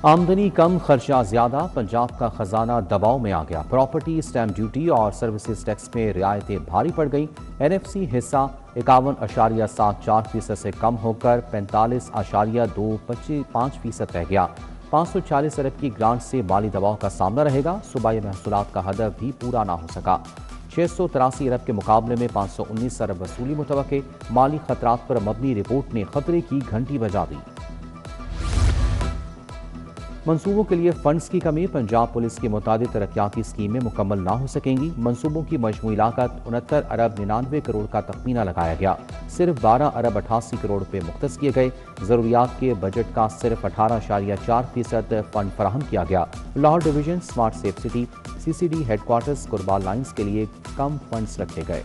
آمدنی کم خرچہ زیادہ، پنجاب کا خزانہ دباؤ میں آ گیا۔ پراپرٹی اسٹیمپ ڈیوٹی اور سروسز ٹیکس میں رعایتیں بھاری پڑ گئیں۔ این ایف سی حصہ 51.74% سے کم ہو کر 45.225% رہ گیا۔ 540 ارب کی گرانٹ سے مالی دباؤ کا سامنا رہے گا۔ صوبائی محصولات کا ہدف بھی پورا نہ ہو سکا۔ 683 ارب کے مقابلے میں 519 ارب وصولی متوقع۔ مالی خطرات پر مبنی رپورٹ نے خطرے کی گھنٹی بجا دی۔ منصوبوں کے لیے فنڈز کی کمی، پنجاب پولیس کی متعدد ترقیاتی اسکیمیں مکمل نہ ہو سکیں گی۔ منصوبوں کی مجموعی لاگت 69 ارب 99 کروڑ کا تخمینہ لگایا گیا، صرف 12 ارب 88 کروڑ روپے مختص کیے گئے۔ ضروریات کے بجٹ کا صرف 18.4% فنڈ فراہم کیا گیا۔ Lahore division smart safe city C C D headquarters Qurban lines کے لیے کم فنڈز رکھے گئے۔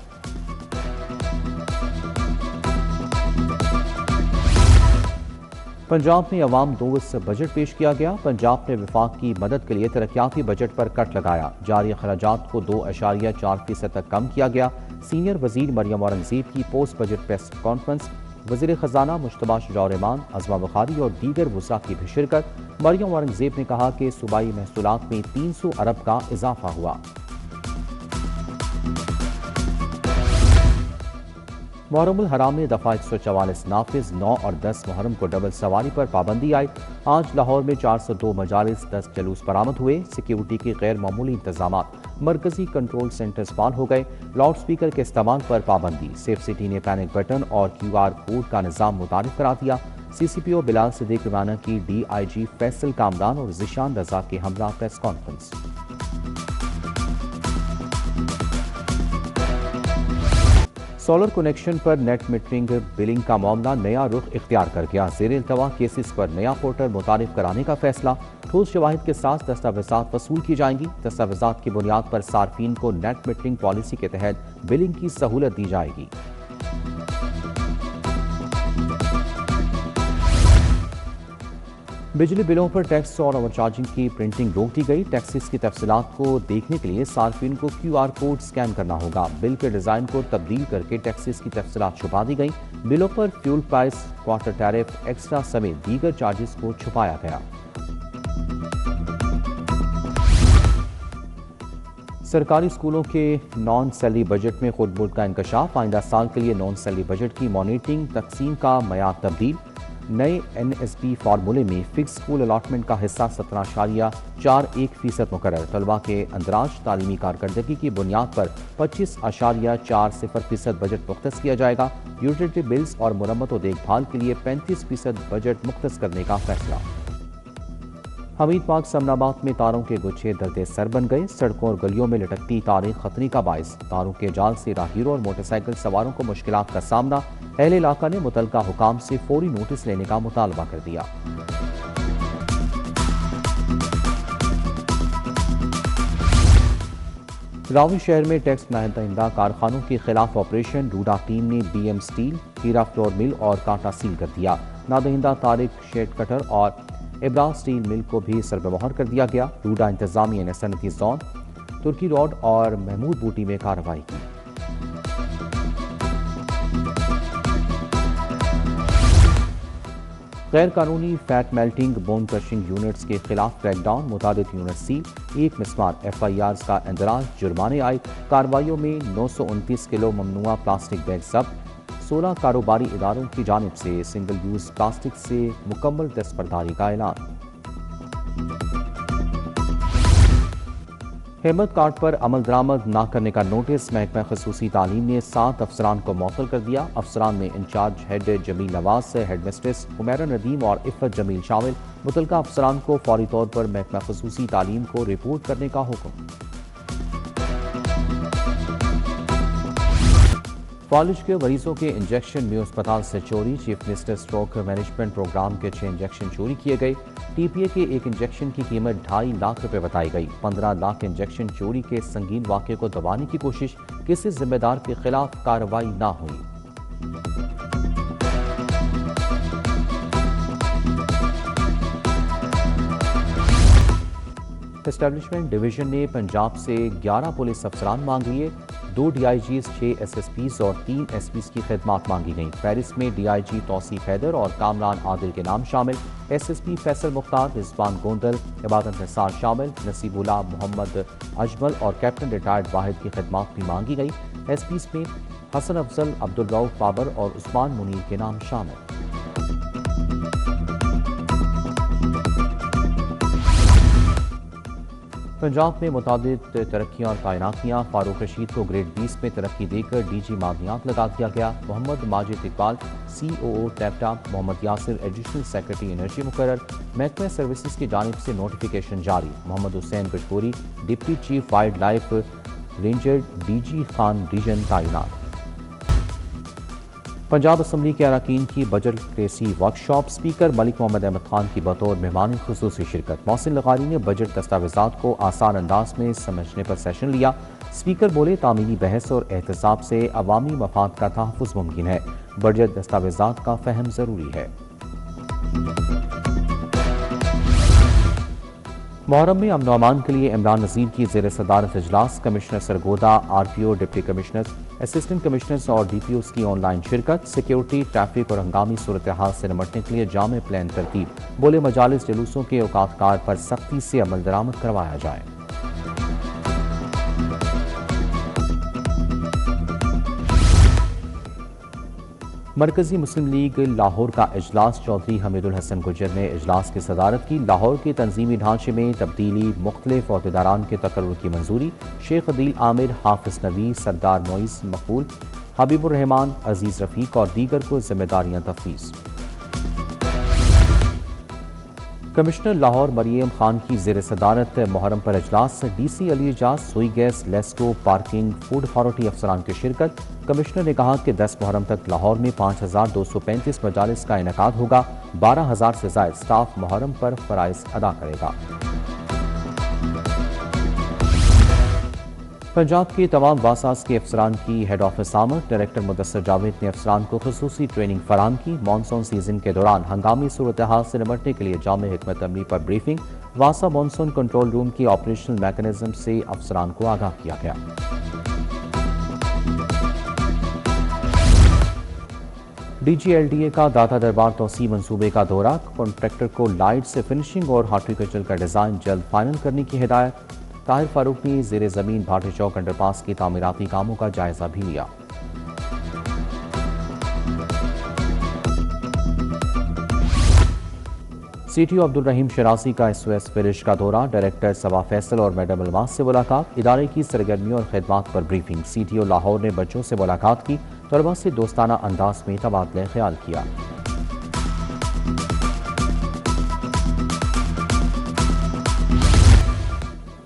پنجاب میں عوام دوست بجٹ پیش کیا گیا۔ پنجاب نے وفاق کی مدد کے لیے ترقیاتی بجٹ پر کٹ لگایا۔ جاری اخراجات کو 2.4% تک کم کیا گیا۔ سینئر وزیر مریم اورنگزیب کی پوسٹ بجٹ پریس کانفرنس، وزیر خزانہ مجتبیٰ شجاع الرحمان، عظمہ بخاری اور دیگر وزراء کی بھی شرکت۔ مریم اورنگزیب نے کہا کہ صوبائی محصولات میں 300 ارب کا اضافہ ہوا۔ محرم الحرام میں دفعہ 144 نافذ، 9 اور 10 محرم کو ڈبل سواری پر پابندی آئی۔ آج لاہور میں 402 مجالس، 10 جلوس برآمد ہوئے۔ سیکیورٹی کے غیر معمولی انتظامات، مرکزی کنٹرول سینٹرز فعال ہو گئے۔ لاؤڈ سپیکر کے استعمال پر پابندی، سیف سٹی نے پینک بٹن اور QR کوڈ کا نظام متعارف کرا دیا۔ سی سی پی او بلال صدیق روانہ کی DIG فیصل کامران اور ذیشان رضا کے ہمراہ پریس کانفرنس۔ سولر کنیکشن پر نیٹ میٹرنگ بلنگ کا معاملہ نیا رخ اختیار کر گیا۔ زیر التوا کیسز پر نیا پورٹل متعارف کرانے کا فیصلہ۔ ٹھوس شواہد کے ساتھ دستاویزات وصول کی جائیں گی۔ دستاویزات کی بنیاد پر صارفین کو نیٹ میٹرنگ پالیسی کے تحت بلنگ کی سہولت دی جائے گی۔ بجلی بلوں پر ٹیکس اور اوور چارجنگ کی پرنٹنگ روک دی گئی۔ ٹیکسز کی تفصیلات کو دیکھنے کے لیے صارفین کو QR کوڈ سکین کرنا ہوگا۔ بل کے ڈیزائن کو تبدیل کر کے ٹیکسز کی تفصیلات چھپا دی گئیں۔ بلوں پر fuel price, quarter tariff, extra سمیت دیگر چارجز کو چھپایا گیا۔ سرکاری اسکولوں کے نان سیلری بجٹ میں خود ملک کا انکشاف، آئندہ سال کے لیے نان سیلری بجٹ کی مانیٹرنگ تقسیم کا معیار تبدیل۔ نئے NSP فارمولے میں فکس اسکول الاٹمنٹ کا حصہ 17.41% مقرر۔ طلباء کے اندراج، تعلیمی کارکردگی کی بنیاد پر 25.40% بجٹ مختص کیا جائے گا۔ یوٹیلیٹی بلز اور مرمت و دیکھ بھال کے لیے 35% بجٹ مختص کرنے کا فیصلہ۔ حمید پاک سمن آباد میں تاروں کے گچھے درد سر بن گئے۔ سڑکوں اور گلیوں میں لٹکتی تاریں خطرے کا باعث، تاروں کے جال سے راہگیروں اور موٹر سائیکل سواروں کو مشکلات کا سامنا۔ اہل علاقہ نے متعلقہ حکام سے فوری نوٹس لینے کا مطالبہ کر دیا۔ راوی شہر میں ٹیکس دہندہ کارخانوں کے خلاف آپریشن، ڈوڈا ٹیم نے BM سٹیل، ہیرا فلور مل اور کانٹا سیل کر دیا۔ نادہندہ طارق شیڈ کٹر اور ابرا سٹیل مل کو بھی سربمہر کر دیا گیا۔ ڈوڈا انتظامیہ نے صنعتی زون، ترکی روڈ اور محمود بوٹی میں کارروائی کی۔ غیر قانونی fat melting bone crushing units کے خلاف کریک ڈاؤن، متعدد یونٹ سیل، 1 مسمار FIRs کا اندراج، جرمانے آئے۔ کارروائیوں میں 929 کلو ممنوعہ پلاسٹک بیگ ضبط۔ 16 کاروباری اداروں کی جانب سے سنگل یوز پلاسٹک سے مکمل دستبرداری کا اعلان۔ ہمت کارڈ پر عمل درآمد نہ کرنے کا نوٹس، محکمہ خصوصی تعلیم نے 7 افسران کو معطل کر دیا۔ افسران میں انچارج ہیڈ جمیل نواز، ہیڈ مسٹریس حمیرہ ندیم اور عفت جمیل شامل۔ متعلقہ افسران کو فوری طور پر محکمہ خصوصی تعلیم کو رپورٹ کرنے کا حکم۔ فالج کے مریضوں کے انجیکشن میو اسپتال سے چوری، chief minister stroke management program کے 6 انجیکشن چوری کیے گئے۔ TPA کے ایک انجیکشن کی قیمت 2.5 لاکھ روپے بتائی گئی۔ 15 لاکھ انجیکشن چوری کے سنگین واقعے کو دبانے کی کوشش، کسی ذمہ دار کے خلاف کارروائی نہ ہوئی۔ اسٹیبلشمنٹ ڈویژن نے پنجاب سے 11 پولیس افسران مانگ لیے۔ 2 DIGs 6 SSPs اور 3 SPs کی خدمات مانگی گئیں۔ فہرست میں DIG توصیف حیدر اور کامران عادل کے نام شامل، SSP فیصل مختار، رضوان گوندل، عبادت نثار شامل، نصیب اللہ محمد اجمل اور کیپٹن ریٹائرڈ واحد کی خدمات بھی مانگی گئی۔ SPs میں حسن افضل، عبدالرؤف بابر اور عثمان منیر کے نام شامل۔ پنجاب میں متعدد ترقیاں اور تعیناتیاں، فاروق رشید کو گریڈ 20 میں ترقی دے کر DG معدنیات لگا دیا گیا۔ Muhammad Majid Iqbal COO TEPTA, Muhammad Yasir additional secretary energy مقرر۔ محکمہ سروسز کی جانب سے نوٹیفیکیشن جاری۔ Muhammad Hussain Kashkori deputy chief wildlife ranger DG Khan region تعینات۔ پنجاب اسمبلی کے اراکین کی budget literacy workshop, speaker Malik Muhammad Ahmad Khan کی بطور مہمان خصوصی شرکت۔ محسن لغاری نے بجٹ دستاویزات کو آسان انداز میں سمجھنے پر سیشن لیا۔ اسپیکر بولے، تعمیری بحث اور احتساب سے عوامی مفاد کا تحفظ ممکن ہے، بجٹ دستاویزات کا فہم ضروری ہے۔ محرم میں امن و امان کے لیے عمران نذیر کی زیر صدارت اجلاس، commissioner Sargodha, RPO، deputy commissioner, assistant commissioners اور DPOs کی آن لائن شرکت۔ سیکیورٹی، ٹریفک اور ہنگامی صورتحال سے نمٹنے کے لیے جامع پلان ترتیب، بولے مجالس جلوسوں کے اوقات کار پر سختی سے عمل درآمد کروایا جائے۔ مرکزی مسلم لیگ لاہور کا اجلاس، چودھری حمید الحسن گجر نے اجلاس کی صدارت کی۔ لاہور کے تنظیمی ڈھانچے میں تبدیلی، مختلف عہدیداران کے تقرر کی منظوری، شیخ عدیل عامر، حافظ نوی، سردار معیز مقبول، حبیب الرحمان، عزیز رفیق اور دیگر کو ذمہ داریاں تفویض۔ کمشنر لاہور مریم خان کی زیر صدارت محرم پر اجلاس، DC Ali Ijaz, Sui gas, LESCO, parking, food authority افسران کی شرکت۔ کمشنر نے کہا کہ 10 محرم تک لاہور میں 5235 مجالس کا انعقاد ہوگا، 12,000 سے زائد سٹاف محرم پر فرائض ادا کرے گا۔ پنجاب کے تمام واساز کے افسران کی ہیڈ آفس آمد، ڈائریکٹر مدثر جاوید نے افسران کو خصوصی ٹریننگ فراہم کی۔ مانسون سیزن کے دوران ہنگامی صورتحال سے نمٹنے کے لیے جامع حکمت عملی پر بریفنگ، واسا مانسون کنٹرول روم کی آپریشنل میکانزم سے افسران کو آگاہ کیا گیا۔ DG LDA کا داتا دربار توسیع منصوبے کا دورہ، کانٹریکٹر کو لائٹس، فنشنگ اور ہارٹیکلچر کا ڈیزائن جلد فائنل کرنے کی ہدایت۔ طاہر فاروق نے زیر زمین بھاٹی چوک انڈر پاس کی تعمیراتی کاموں کا جائزہ بھی لیا۔ CTO عبدالرحیم شرازی کا SOS ولیج کا دورہ، ڈائریکٹر سبا فیصل اور میڈم الماس سے ملاقات، ادارے کی سرگرمیوں اور خدمات پر بریفنگ۔ CTO لاہور نے بچوں سے ملاقات کی، طلباء سے دوستانہ انداز میں تبادلہ خیال کیا۔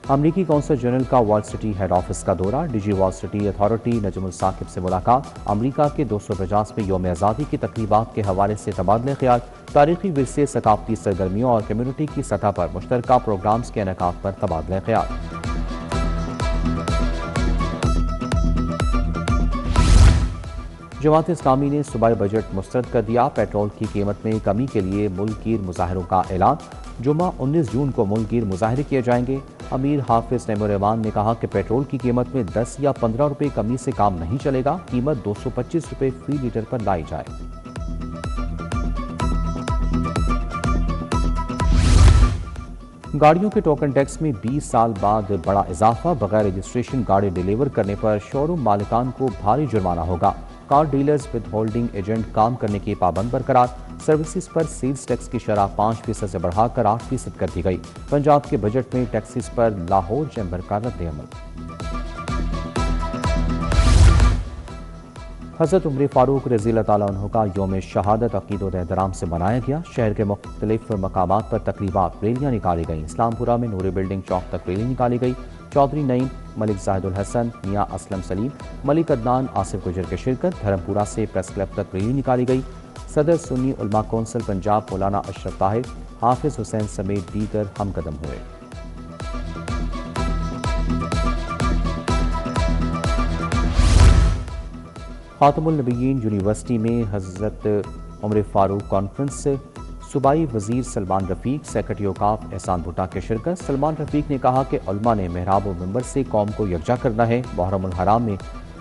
امریکی کونسل جنرل کا وال سٹی ہیڈ آفس کا دورہ، DG وال سٹی اتھارٹی نجم الثاقب سے ملاقات، امریکہ کے 250 میں یوم آزادی کی تقریبات کے حوالے سے تبادلہ خیال، تاریخی ورثے، ثقافتی سرگرمیوں اور کمیونٹی کی سطح پر مشترکہ پروگرامز کے انعقاد پر تبادلہ خیال۔ جماعت اسلامی نے صوبائی بجٹ مسترد کر دیا، پیٹرول کی قیمت میں کمی کے لیے ملک گیر مظاہروں کا اعلان، جمعہ 19 جون کو ملک گیر مظاہرے کیے جائیں گے۔ امیر حافظ نعیم الرحمان نے کہا کہ پیٹرول کی قیمت میں 10 یا 15 روپے کمی سے کام نہیں چلے گا، قیمت 225 روپے فی لیٹر پر لائی جائے۔ گاڑیوں کے ٹوکن ٹیکس میں 20 سال بعد بڑا اضافہ، بغیر رجسٹریشن گاڑی ڈیلیور کرنے پر شو روم مالکان کو بھاری جرمانہ ہوگا۔ کار ڈیلرز ود ہولڈنگ ایجنٹ کام کرنے کی پابند برقرار، سروسز پر سیلز ٹیکس کی شرح 5% سے بڑھا کر 8% کر دی گئی۔ پنجاب کے بجٹ میں ٹیکسز پر لاہور چیمبر کا رد عمل۔ حضرت عمر فاروق رضی اللہ تعالیٰ عنہ کا یوم شہادت عقید و احترام سے منایا گیا، شہر کے مختلف مقامات پر تقریبات، ریلیاں نکالی گئیں۔ اسلام پورہ میں نوری بلڈنگ چوک تک ریلی نکالی گئی، چودھری نعیم، ملک زاہد الحسن، میاں اسلم سلیم، ملک عدنان، آصف گجر کی شرکت۔ دھرم پورہ سے پریس کلب تک ریلی نکالی گئی، صدر سنی علماء کونسل پنجاب مولانا اشرف طاہر، حافظ حسین سمیت دیگر ہم قدم ہوئے۔ خاتم النبیین یونیورسٹی میں حضرت عمر فاروق کانفرنس، صوبائی وزیر سلمان رفیق، سیکرٹری اوقاف احسان بھٹا کی شرکت۔ سلمان رفیق نے کہا کہ علماء نے محراب و منبر سے قوم کو یکجا کرنا ہے، محرم الحرام میں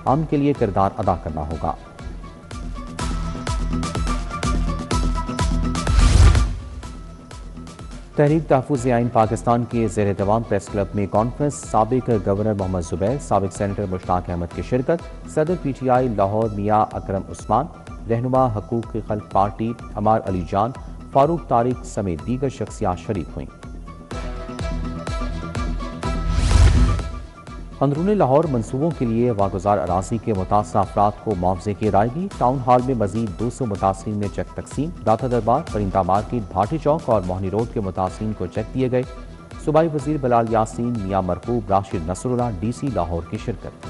امن کے لیے کردار ادا کرنا ہوگا۔ تحریک تحفظ آئین پاکستان کے زیر اہتمام پریس کلب میں کانفرنس، سابق گورنر محمد زبیر، سابق سینیٹر مشتاق احمد کی شرکت، صدر پی ٹی آئی لاہور میاں اکرم عثمان، رہنما حقوق خلق پارٹی عمار علی جان، فاروق طارق سمیت دیگر شخصیات شریک ہوئیں۔ اندرون لاہور منصوبوں کے لیے واگزار اراضی کے متاثرہ افراد کو معاوضے کی ادائیگی، ٹاؤن ہال میں مزید 200 متاثرین میں چیک تقسیم، داتا دربار، پرندہ مارکیٹ، بھاٹی چوک اور موہنی روڈ کے متاثرین کو چیک دیے گئے۔ صوبائی وزیر بلال یاسین، میاں مرغوب راشد نصر اللہ، ڈی سی لاہور کی شرکت۔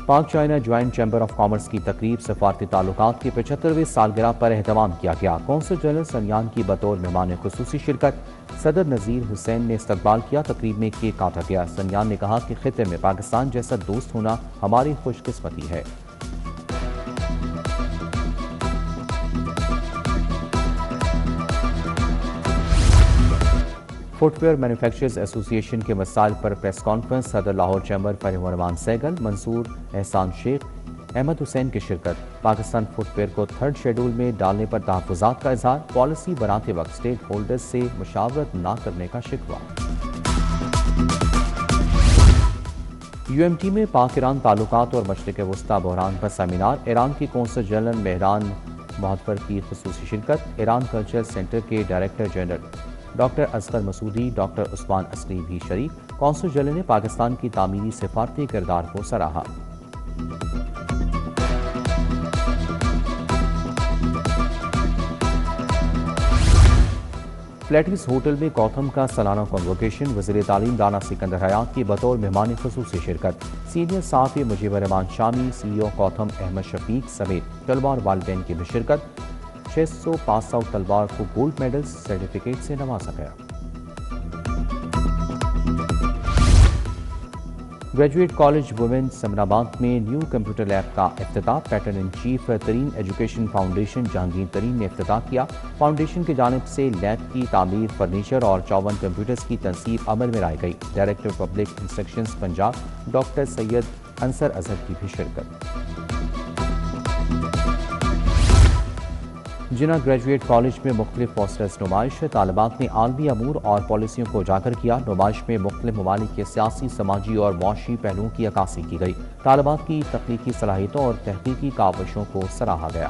پاک China joint chamber of commerce کی تقریب، سفارتی تعلقات کی 75ویں سالگرہ پر اہتمام کیا گیا۔ قونصل جنرل سنیان کی بطور مہمان خصوصی شرکت، صدر نذیر حسین نے استقبال کیا۔ تقریب میں کیک کاٹا گیا۔ سنیان نے کہا کہ خطے میں پاکستان جیسا دوست ہونا ہماری خوش قسمتی ہے۔ فٹ ویئر مینوفیکچررز ایسوسی ایشن کے مسائل پر پریس کانفرنس، صدر لاہور چیمبر فہیم الرحمان سہگل، منصور احسان شیخ، احمد حسین کی شرکت۔ پاکستان فٹ ویئر کو 3rd شیڈول میں ڈالنے پر تحفظات کا اظہار، پالیسی بناتے وقت اسٹیک ہولڈرز سے مشاورت نہ کرنے کا شکوہ۔ یو ایم ٹی میں پاک ایران تعلقات اور مشرق وسطی بحران پر سیمینار، ایران کی قونصل جنرل مہران محتور کی خصوصی شرکت، ایران کلچرل سینٹر کے director general doctor Asghar Masoudi, doctor Usman Asli بھی شریک۔ قونصل جنرل نے پاکستان کی تعمیری سفارتی کردار کو سراہا۔ پلیٹس ہوٹل میں گوتھم کا سالانہ کنووکیشن، وزیر تعلیم رانا سکندر حیات کی بطور مہمان خصوصی شرکت، سینئر صحافی مجیب الرحمان شامی، سی ای او گوتھم احمد شفیق سمیت طلباء اور والدین کی بھی شرکت۔ 600 پاس آؤٹ طلباء کو گولڈ میڈل سرٹیفکیٹ سے نوازا گیا۔ گریجویٹ کالج وومن سمر آباد میں نیو کمپیوٹر لیب کا افتتاح، patron in chief Tareen education foundation Jahangir Tareen نے افتتاح کیا۔ فاؤنڈیشن کی جانب سے لیب کی تعمیر، فرنیچر اور 54 کمپیوٹرز کی تنصیب عمل میں لائی گئی۔ Director public instructions Punjab doctor Syed Ansar Azhar کی بھی شرکت۔ جناح گریجویٹ کالج میں مختلف پوسٹرز نمائش، طالبات نے عالمی امور اور پالیسیوں کو اجاگر کیا۔ نمائش میں مختلف ممالک کے سیاسی، سماجی اور معاشی پہلوؤں کی عکاسی کی گئی۔ طالبات کی تخلیقی صلاحیتوں اور تحقیقی کاوشوں کو سراہا گیا۔